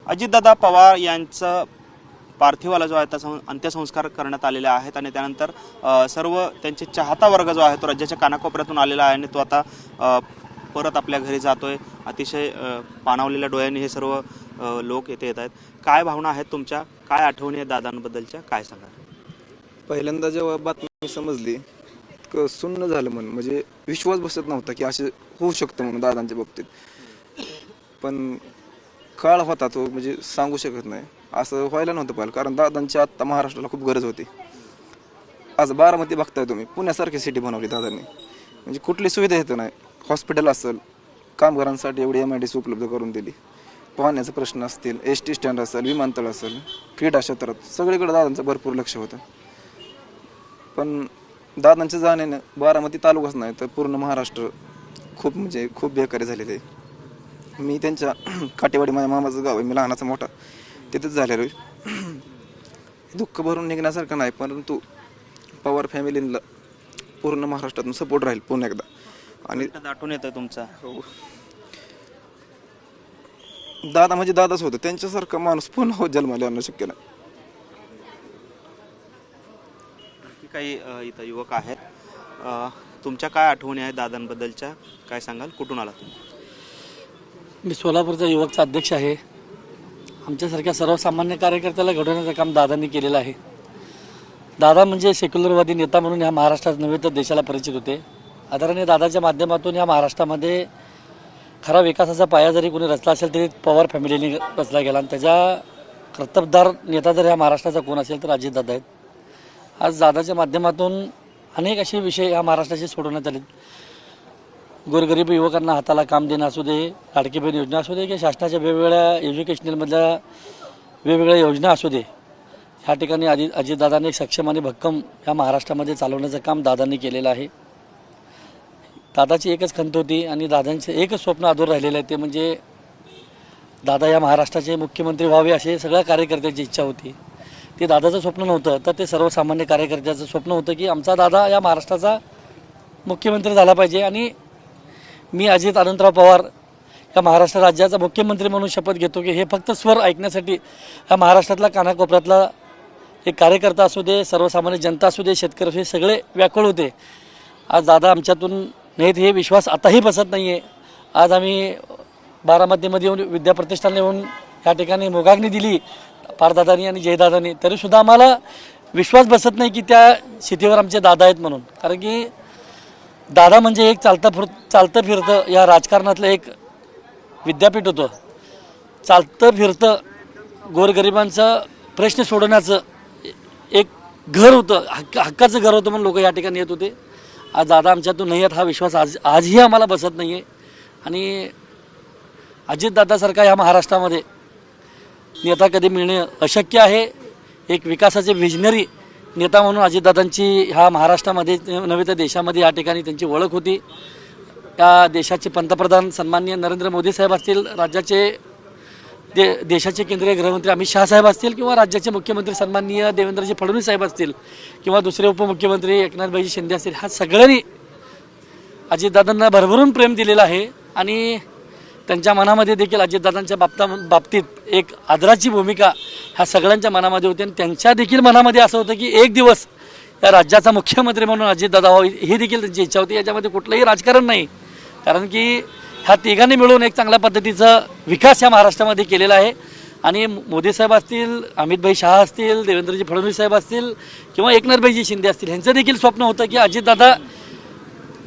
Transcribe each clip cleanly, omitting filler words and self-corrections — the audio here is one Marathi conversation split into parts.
अजितदादा पवार यांचं पार्थिवाला जो आहे त्याचा अंत्यसंस्कार करण्यात आलेले आहेत आणि त्यानंतर सर्व त्यांचे चाहता वर्ग जो आहे तो राज्याच्या कानाकोपऱ्यातून आलेला आहे आणि तो आता परत आपल्या घरी जातोय। अतिशय पाणावलेल्या डोळ्यांनी हे सर्व लोक येथे येत आहेत। काय भावना आहेत तुमच्या, काय आठवणी आहेत दादांबद्दलच्या, काय सांगाल? पहिल्यांदा जेव्हा बातमी समजली सुन्न झालं म्हणजे विश्वास बसत नव्हता की असे होऊ शकतं म्हणून दादांच्या बाबतीत। पण काळ होता तो म्हणजे सांगू शकत नाही, असं व्हायला नव्हतं पाहिलं, कारण दादांची आत्ता महाराष्ट्राला खूप गरज होती। आज बारामती बघताय तुम्ही, पुण्यासारखी सिटी बनवली दादांनी, म्हणजे कुठली सुविधा येत नाही। हॉस्पिटल असेल, कामगारांसाठी एवढी MIDC उपलब्ध करून दिली, पाण्याचा प्रश्न असतील, ST स्टँड असेल, विमानतळ असेल, क्रीडा क्षेत्रात सगळीकडे दादांचं भरपूर लक्ष होतं। पण दादांच्या जाण्याने बारामती तालुकाच नाही तर पूर्ण महाराष्ट्र खूप बेकारी झालेले आहे। मी त्यांच्या काटेवाडी माझ्या मामाचं गाव आहे, मी लहानाचा मोठा तिथेच झालेलो आहे। दुःख भरून निघण्यासारखं नाही, परंतु पवार फॅमिलीला पूर्ण महाराष्ट्रातून सपोर्ट राहील पुन्हा एकदा। आणि आठवण येतं तुमचा दादा म्हणजे दादाच होतं, त्यांच्यासारखा माणूस पुन्हा जन्माला आणणं शक्य नाही। काही इथं युवक आहेत, तुमच्या काय आठवणी आहेत दादांबद्दलच्या, काय सांगाल? कुठून आला तुम्ही? मी सोलापूरचा युवकचा अध्यक्ष आहे। आमच्यासारख्या सर्वसामान्य कार्यकर्त्याला घडवण्याचं काम दादांनी केलेलं आहे। दादा म्हणजे सेक्युलरवादी नेता म्हणून ह्या महाराष्ट्रात नव्हे तर देशाला परिचित होते। आदरणीय दादाच्या माध्यमातून या महाराष्ट्रामध्ये खरा विकासाचा पाया जरी कोणी रचला असेल तरी पवार फॅमिलीने रचला गेला, आणि त्याच्या कर्तबदार नेता जर ह्या महाराष्ट्राचा कोण असेल तर अजितदादा आहेत। आज दादाच्या माध्यमातून अनेक असे विषय या महाराष्ट्राचे सोडवण्यात आले। गोरगरीब युवकांना हाताला काम देणं असू दे, लाडकी बहीण योजना असू दे, की शासनाच्या वेगवेगळ्या एज्युकेशनलमधल्या वेगवेगळ्या योजना असू दे, ह्या ठिकाणी अजितदादांनी एक सक्षम आणि भक्कम या महाराष्ट्रामध्ये चालवण्याचं काम दादांनी केलेलं आहे। दादाची एकच खंत होती आणि दादांचं एकच स्वप्न अधूर राहिलेलं आहे, ते म्हणजे दादा या महाराष्ट्राचे मुख्यमंत्री व्हावे असे सगळ्या कार्यकर्त्यांची इच्छा होती। ते दादाचं स्वप्न नव्हतं तर ते सर्वसामान्य कार्यकर्त्याचं स्वप्न होतं की आमचा दादा या महाराष्ट्राचा मुख्यमंत्री झाला पाहिजे। आणि मी अजित अनंतराव पवार या महाराष्ट्र राज्याचा मुख्यमंत्री म्हणून शपथ घेतो की हे फक्त स्वर ऐकण्यासाठी या महाराष्ट्रातला कानाकोपऱ्यातला एक कार्यकर्ता असू दे, सर्वसामान्य जनता असू दे, शेतकरी हे सगळे व्याकुळ होते। आज दादा आमच्यातून नाहीत हे विश्वास आताही बसत नाही आहे। आज आम्ही बारामतीमध्ये येऊन विद्याप्रतिष्ठानला येऊन या ठिकाणी मोगाग्नी दिली पारदादांनी आणि जयदादांनी, तरीसुद्धा आम्हाला विश्वास बसत नाही की त्या स्थितीवर आमचे दादा आहेत म्हणून। कारण की दादा म्हणजे एक चालतं फिरतं या राजकारणातलं एक विद्यापीठ होतं, चालतं फिरतं गोरगरिबांचं प्रश्न सोडवण्याचं एक घर होतं, हक्काचं घर होतं म्हणून लोक या ठिकाणी येत होते। आज दादा आमच्यातून नाही आहेत हा विश्वास आजही आम्हाला बसत नाही आहे। आणि अजितदादासारखा ह्या महाराष्ट्रामध्ये नेता कधी मिळणे अशक्य आहे। एक विकासाचे विजनरी नेता म्हणून अजितदादांची ह्या महाराष्ट्रामध्ये नव्हे तर देशामध्ये या ठिकाणी त्यांची ओळख होती। या देशाचे पंतप्रधान सन्माननीय नरेंद्र मोदी साहेब असतील, राज्याचे देशाचे केंद्रीय गृहमंत्री अमित शहा साहेब असतील, किंवा राज्याचे मुख्यमंत्री सन्माननीय देवेंद्रजी फडणवीस साहेब असतील, किंवा दुसरे उपमुख्यमंत्री एकनाथभाई शिंदे असतील, ह्या सगळ्यांनी अजितदादांना भरभरून प्रेम दिलेलं आहे। आणि त्यांच्या मनामध्ये देखील अजितदादांच्या बाबतीत एक आदराची भूमिका ह्या सगळ्यांच्या मनामध्ये होती। आणि त्यांच्या देखील मनामध्ये असं होतं की एक दिवस या राज्याचा मुख्यमंत्री म्हणून अजितदादा व्हावे ही देखील त्यांची इच्छा होती। याच्यामध्ये कुठलंही राजकारण नाही, कारण की ह्या तिघांनी मिळून एक चांगल्या पद्धतीचा विकास या महाराष्ट्रामध्ये केलेला आहे। आणि मोदी साहेब असतील, अमितभाई शहा असतील, देवेंद्रजी फडणवीस साहेब असतील, किंवा एकनाथभाईजी शिंदे असतील, ह्यांचं देखील स्वप्न होतं की अजितदादा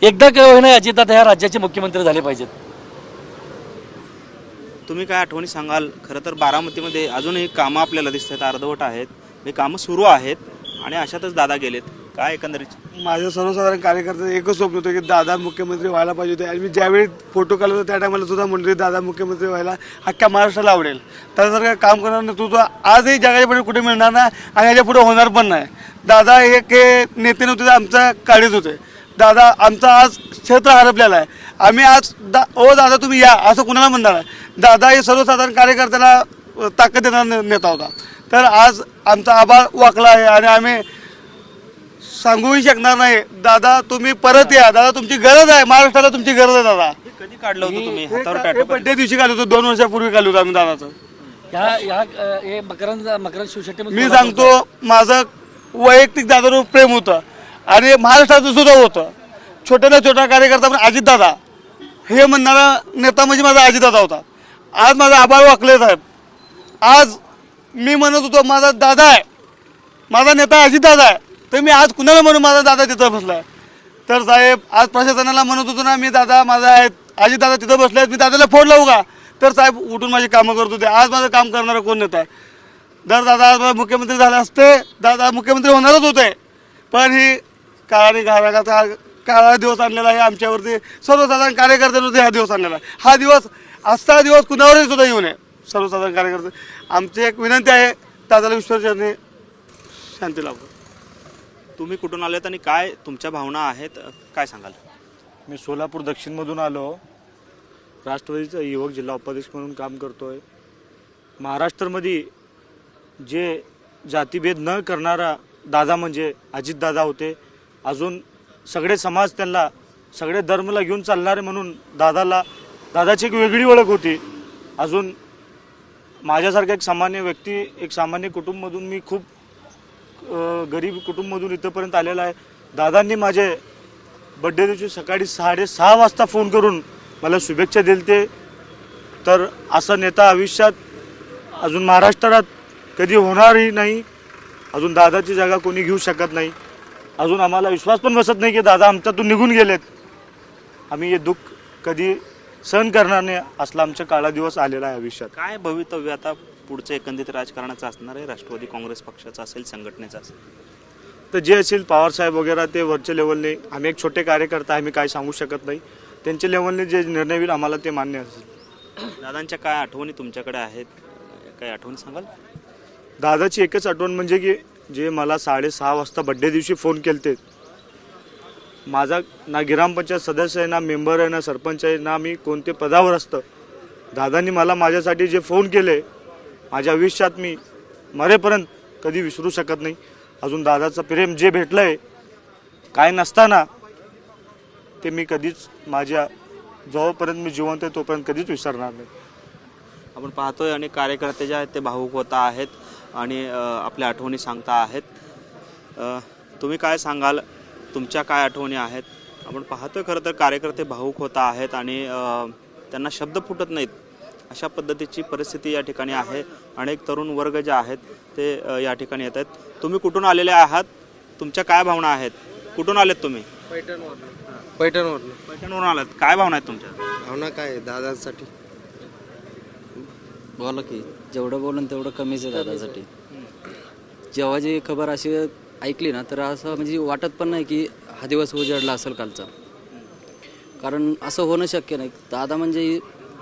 एकदा काय होईना अजितदादा ह्या राज्याचे मुख्यमंत्री झाले पाहिजेत। तुम्ही काय आठवणी सांगाल? खरं तर बारामतीमध्ये अजूनही कामं आपल्याला दिसत आहेत, अर्धवट आहेत, हे कामं सुरू आहेत आणि अशातच दादा गेलेत। काय एकंदरीत? माझं सर्वसाधारण कार्यकर्त्याचं एकच स्वप्न होतं की दादा मुख्यमंत्री व्हायला पाहिजे होते। आणि मी ज्यावेळी फोटो काढला होता त्या टायमाला सुद्धा म्हणतो दादा मुख्यमंत्री व्हायला अख्ख्या महाराष्ट्राला आवडेल। त्याच्यासारखं काम करणार नेतृत्व आजही जगाच्या पुढे कुठे मिळणार नाही आणि याच्या पुढे होणार पण नाही। दादा एक नेते नव्हते, आमच्या काळीच होते। दादा आमचा आज क्षेत्र हरपलेला आहे। आम्ही आज दादा तुम्ही या असं कुणाला म्हणणार आहे? दादा हे सर्वसाधारण कार्यकर्त्याला ताकद देणारा नेता होता। तर आज आमचा आभार वाकला आहे आणि आम्ही सांगूही शकणार नाही। दादा तुम्ही परत या, दादा तुमची गरज आहे, महाराष्ट्राला तुमची गरज आहे। दादा कधी काढलं होतं तुम्ही हातावर टॅटू? बड्डे दिवशी काढलं होतं, 2 वर्षापूर्वी काढलं होतं आम्ही दादाचं। हे मकरंद शिवशेट्टी मी सांगतो माझं वैयक्तिक दादावर प्रेम होतं आणि महाराष्ट्राचं सुद्धा होतं. छोट्याला छोटा कार्यकर्ता पण अजितदादा हे म्हणणारा नेता म्हणजे माझा अजितदादा होता. आज माझा आभार वाकले साहेब. आज मी म्हणत होतो माझा दादा आहे, माझा नेता अजितदादा आहे, तर मी आज कुणाला म्हणून माझा दादा तिथं बसला आहे. तर साहेब आज प्रशासनाला म्हणत होतो ना मी दादा माझा आहे अजितदादा तिथं बसले आहेत, मी दादाला फोन लावू का, तर साहेब उठून माझी कामं करत होते. आज माझं काम करणारा कोण नेता आहे. जर दादा आज मला मुख्यमंत्री झाले असते, दादा मुख्यमंत्री होणारच होते, पण ही काळा दिवस आणलेला आहे आमच्यावरती, सर्वसाधारण कार्यकर्त्यांवरती हा दिवस आणलेला आहे. हा दिवस आजचा दिवस कुणावरही सुद्धा येऊ नये. सर्वसाधारण कार्यकर्ते आमची एक विनंती आहे, दादाला विश्वासाने शांती लाभो. तुम्ही कुठून आलेत आणि काय तुमच्या भावना आहेत, काय सांगाल? मी सोलापूर दक्षिणमधून आलो. राष्ट्रवादीचा युवक जिल्हा उपाध्यक्ष म्हणून काम करतोय. महाराष्ट्रामध्ये जे जातीभेद न करणारा दादा म्हणजे अजितदादा होते. अजून सगळे समाज त्यांना सगळे धर्मला घेऊन चालणारे म्हणून दादाची एक वेगळी ओळख होती. अजून माझ्यासारखा एक सामान्य व्यक्ती, एक सामान्य कुटुंबामधून मी खूप गरीब कुटुंबामधून इथंपर्यंत आलेला आहे. दादांनी माझे बड्डे दिवशी सकाळी 6:30 वाजता फोन करून मला शुभेच्छा दिलते. तर असा नेता आयुष्यात अजून महाराष्ट्रात कधी होणारही नाही. अजून दादाची जागा कोणी घेऊ शकत नाही. अजून आम्हाला विश्वास पण बसत नाही की दादा आमच्यातून निघून गेलेत. आम्ही हे दुःख कधी सहन करणार नाही, असला आमचा काळा दिवस आलेला आहे आयुष्यात. काय भवितव्य आता पुढचं एकंदरीत राजकारणाचं असणार आहे, राष्ट्रवादी काँग्रेस पक्षाचं असेल, संघटनेचं असेल? तर जे असेल पवारसाहेब वगैरे ते वरच्या लेवलने, आम्ही एक छोटे कार्यकर्ता आम्ही काय सांगू शकत नाही. त्यांच्या लेवलने जे निर्णय होईल आम्हाला ते मान्य असेल. दादांच्या काय आठवणी तुमच्याकडे आहेत, काय आठवणी सांगाल? दादाची एकच आठवण म्हणजे की जे मला 6:30 वाजता बड्डे दिवशी फोन केलते. माझा ना ग्रामपंचायत सदस्य आहे, ना मेंबर आहे, ना सरपंच आहे, ना मी कोणते पदावर असतं. दादांनी मला माझ्यासाठी जे फोन केले, माझ्या आयुष्यात मी मरेपर्यंत कधी विसरू शकत नाही. अजून दादाचं प्रेम जे भेटलं आहे काय नसताना, ते मी कधीच माझ्या जोपर्यंत मी जिवंत आहे तोपर्यंत कधीच विसरणार नाही. आपण पाहतोय अनेक कार्यकर्ते जे आहेत ते भावूक होत आहेत आणि आपल्या आठवणी सांगता आहेत. तुम्ही काय सांगाल, तुमच्या काय आठवणी आहेत? आपण पाहतोय खरं तर कार्यकर्ते भावूक होत आहेत आणि त्यांना शब्द फुटत नाहीत, अशा पद्धतीची परिस्थिती या ठिकाणी आहे. अनेक तरुण वर्ग जे आहेत ते या ठिकाणी येत आहेत. तुम्ही कुठून आलेले आहात, तुमच्या काय भावना आहेत, कुठून आलेत तुम्ही? पैठणवरून आलात, काय भावना आहेत तुमच्या? भावना काय दादांसाठी बोला की जेवढं बोलून तेवढं कमीच आहे दादासाठी. जेव्हा जी खबर अशी ऐकली ना तर असं म्हणजे वाटत पण नाही की हा दिवस उजाडला असेल कालचा, कारण असं होणं शक्य नाही. दादा म्हणजे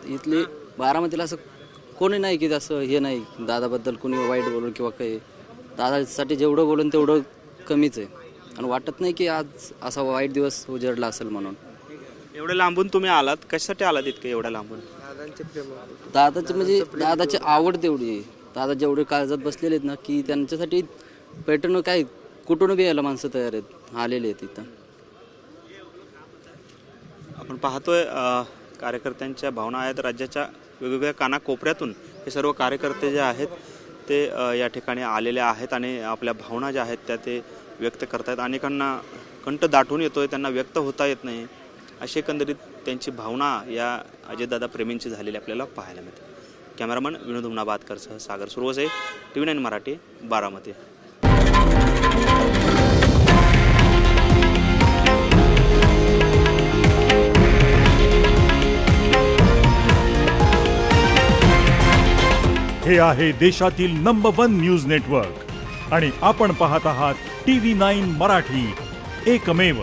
इथली बारामतीला असं कोणी नाही की असं हे नाही दादाबद्दल कोणी वाईट बोलून किंवा काही. दादासाठी जेवढं बोलून तेवढं कमीच आहे आणि वाटत नाही की आज असा वाईट दिवस उजाडला असेल म्हणून. एवढे लांबून तुम्ही आलात, कशासाठी आलात इतकं एवढ्या लांबून? दादाची म्हणजे दादाची आवड तेवढी आहे. दादा जेवढे काळजात बसलेले आहेत ना की त्यांच्यासाठी पैठण काय कुठून बी यायला माणसं तयार आहेत, आलेले आहेत इथं. आपण पाहतोय कार्यकर्त्यांच्या भावना आहेत. राज्याच्या वेगवेगळ्या कानाकोपऱ्यातून हे सर्व कार्यकर्ते जे आहेत ते या ठिकाणी आलेले आहेत आणि आपल्या भावना ज्या आहेत त्या ते व्यक्त करतायत. अनेकांना कंठ दाटून येतोय, त्यांना व्यक्त होता येत नाही, अशी एकंदरीत त्यांची भावना या अजितदादा प्रेमींची झालेली आपल्याला पाहायला मिळते. कॅमेरामन विनोद हुमनाबादकरसह सागर सुरवसे, TV9 मराठी, बारामती. हे आहे देशातील नंबर 1 न्यूज नेटवर्क आणि आपण पाहत आहात TV9 मराठी, एकमेव.